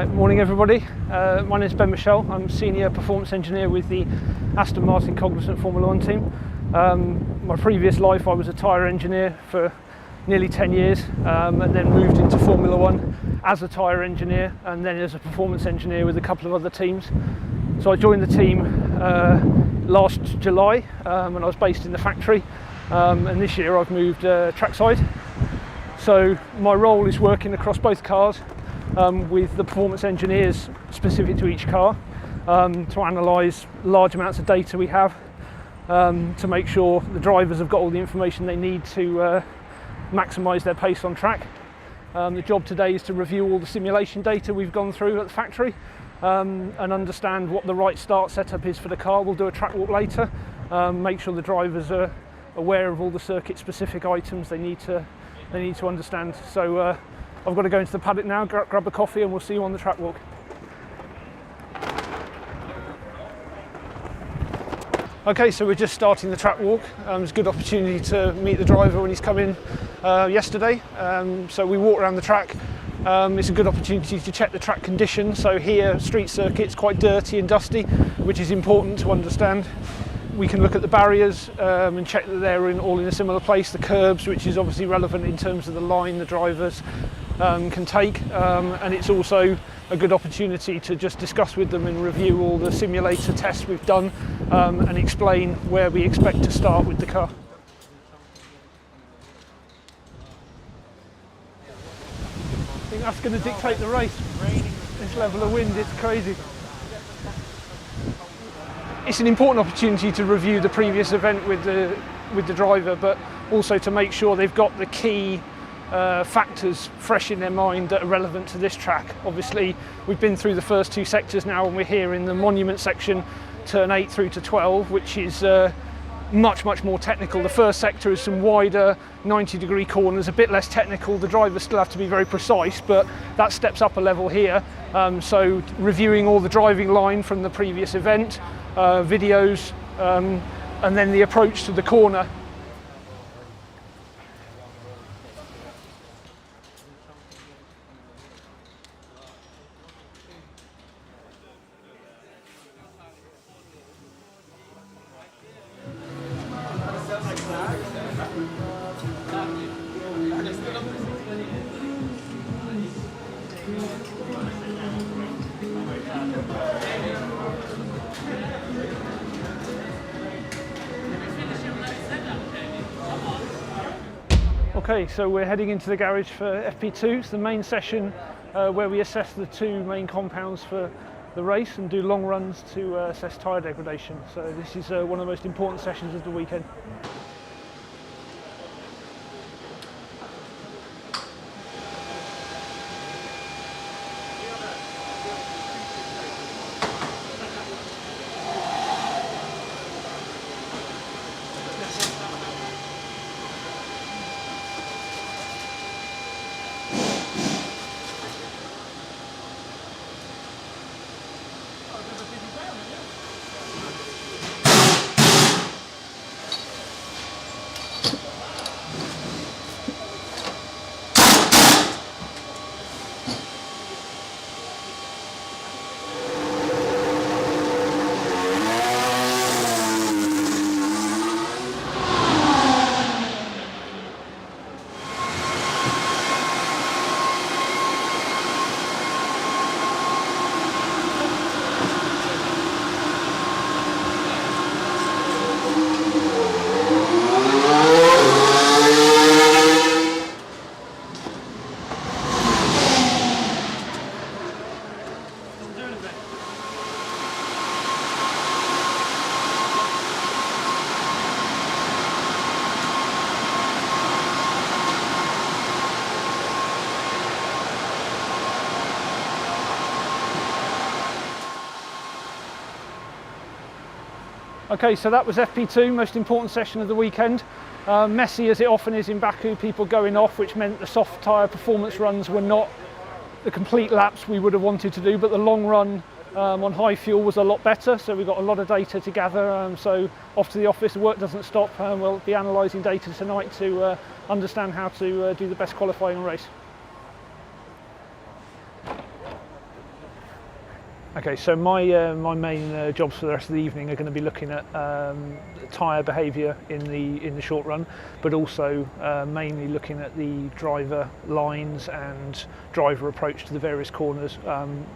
Right, morning everybody. My name is Ben Michel. I'm Senior Performance Engineer with the Aston Martin Cognizant Formula 1 team. My previous life I was a tyre engineer for nearly 10 years and then moved into Formula 1 as a tyre engineer and then as a performance engineer with a couple of other teams. So I joined the team last July and I was based in the factory, and this year I've moved trackside. So my role is working across both cars with the performance engineers specific to each car to analyse large amounts of data we have to make sure the drivers have got all the information they need to maximise their pace on track. The job today is to review all the simulation data we've gone through at the factory and understand what the right start setup is for the car. We'll do a track walk later, make sure the drivers are aware of all the circuit specific items they need to understand. So I've got to go into the paddock now, grab a coffee, and we'll see you on the track walk. Okay, so we're just starting the track walk. It's a good opportunity to meet the driver when he's come in yesterday. So we walk around the track. It's a good opportunity to check the track condition. So here, street circuit's quite dirty and dusty, which is important to understand. We can look at the barriers and check that they're all in a similar place. The curbs, which is obviously relevant in terms of the line the drivers can take, and it's also a good opportunity to just discuss with them and review all the simulator tests we've done and explain where we expect to start with the car. I think that's going to dictate the race. This level of wind, it's crazy. It's an important opportunity to review the previous event with the driver, but also to make sure they've got the key factors fresh in their mind that are relevant to this track. Obviously, we've been through the first two sectors now, and we're here in the monument section, turn 8 through to 12, which is much more technical. The first sector is some wider 90-degree corners, a bit less technical. The drivers still have to be very precise, but that steps up a level here. So reviewing all the driving line from the previous event, videos, and then the approach to the corner. Okay, so we're heading into the garage for FP2. It's the main session where we assess the two main compounds for the race and do long runs to assess tyre degradation. So this is one of the most important sessions of the weekend. Okay, so that was FP2, most important session of the weekend. Messy as it often is in Baku, people going off, which meant the soft tyre performance runs were not the complete laps we would have wanted to do, but the long run on high fuel was a lot better, so we got a lot of data to gather. So off to the office, the work doesn't stop. We'll be analysing data tonight to understand how to do the best qualifying race. Okay, so my main jobs for the rest of the evening are going to be looking at tyre behaviour in the short run, but also mainly looking at the driver lines and driver approach to the various corners,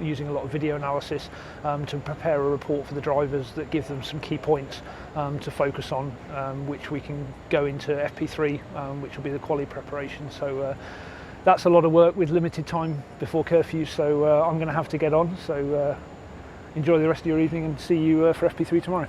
using a lot of video analysis to prepare a report for the drivers that give them some key points to focus on, which we can go into FP3, which will be the quali preparation. So that's a lot of work with limited time before curfew, so I'm going to have to get on. So enjoy the rest of your evening and see you for FP3 tomorrow.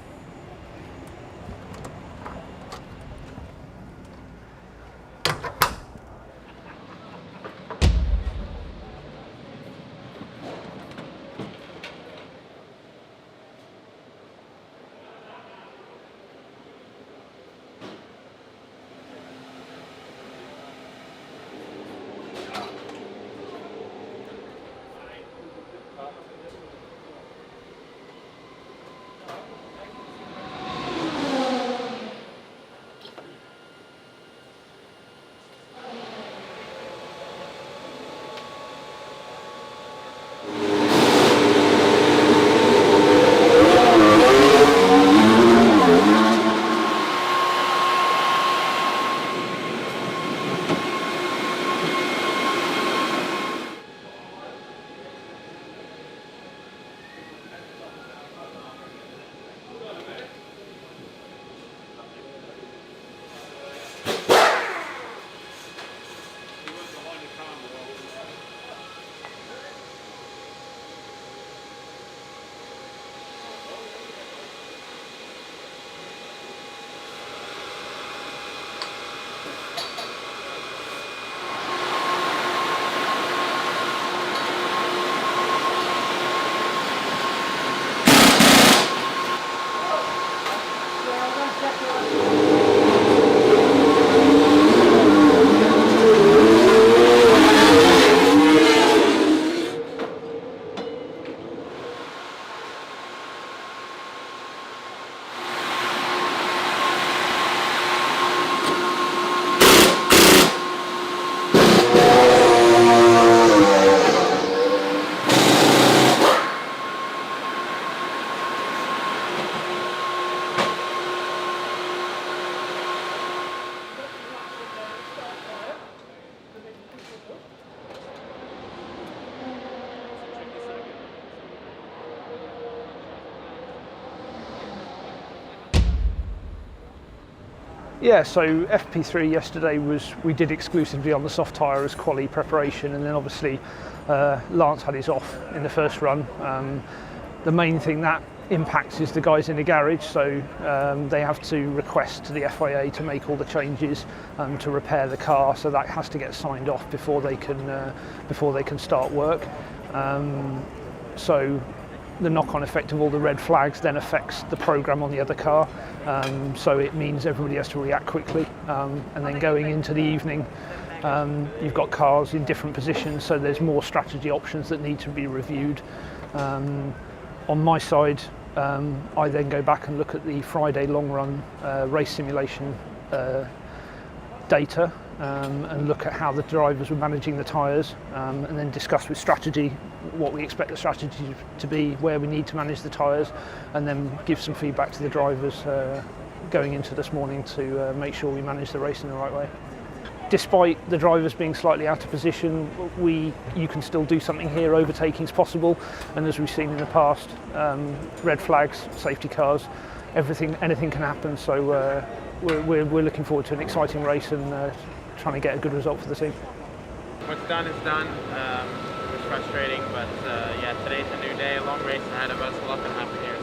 Yeah, so FP3 yesterday we did exclusively on the soft tyre as quali preparation, and then obviously Lance had his off in the first run. The main thing that impacts is the guys in the garage, so they have to request to the FIA to make all the changes to repair the car, so that has to get signed off before they can start work. So the knock-on effect of all the red flags then affects the program on the other car, so it means everybody has to react quickly, and then going into the evening you've got cars in different positions, so there's more strategy options that need to be reviewed. On my side, I then go back and look at the Friday long run race simulation data, and look at how the drivers were managing the tyres, and then discuss with strategy what we expect the strategy to be, where we need to manage the tyres, and then give some feedback to the drivers going into this morning to make sure we manage the race in the right way. Despite the drivers being slightly out of position, you can still do something here. Overtaking's possible, and as we've seen in the past, red flags, safety cars, anything can happen. So we're looking forward to an exciting race and trying to get a good result for the team. What's done is done. It was frustrating, but yeah, today's a new day, a long race ahead of us. A lot can happen here.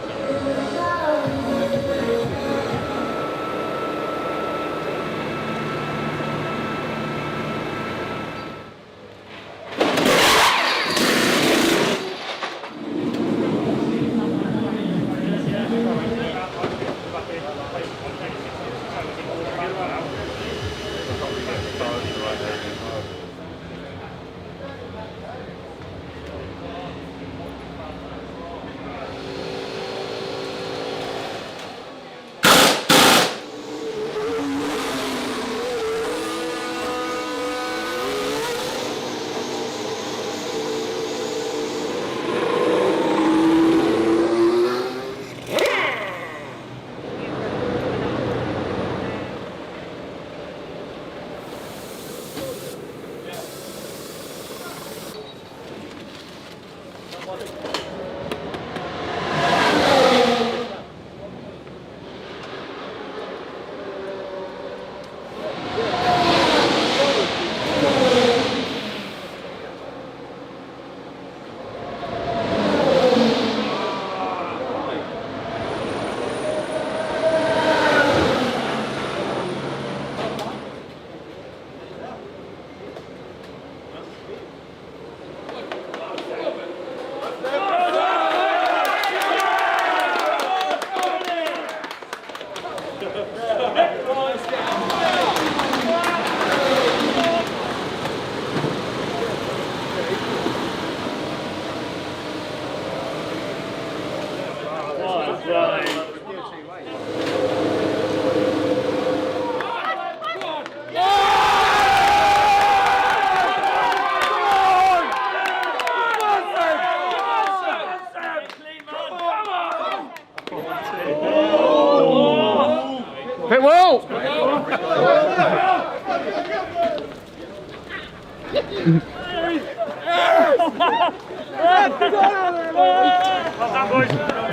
go!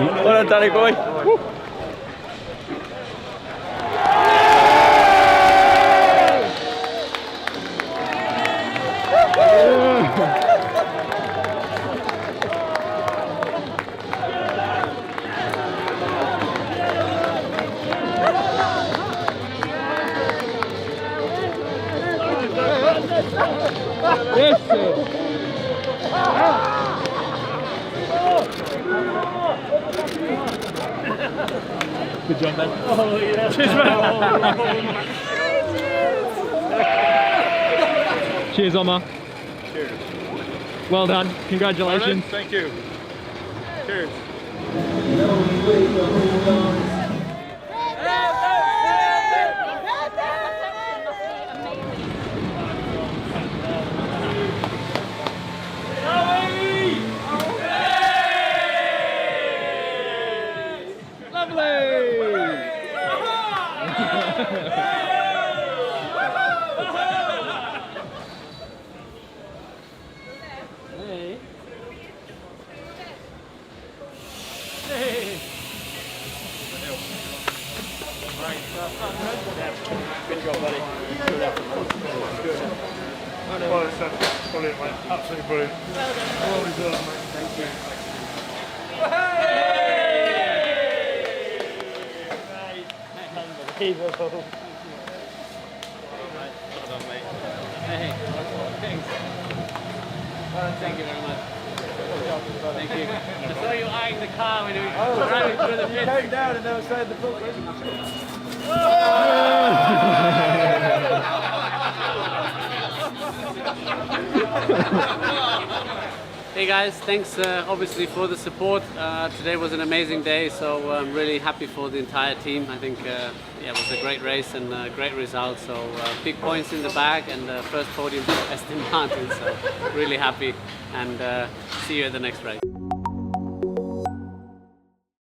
Well done, Danny boy. Yes, sir. Good job, man. Oh, yeah. Cheers, man. Cheers, Omar. Cheers. Well done. Congratulations. Thank you. Cheers. Good job, buddy. Well, it's brilliant, mate. Absolutely brilliant. Well deserved, mate. Thank you. Unbelievable. Well done, mate. Hey, thanks. Thank you very much. Thank you. I saw you eyeing the car when you were driving through the pit. Came down and they were saying the book. Hey guys, thanks obviously for the support. Today was an amazing day, so I'm really happy for the entire team. I think yeah, it was a great race and a great result. So big points in the bag and first podium for Aston Martin. So really happy, and see you at the next race.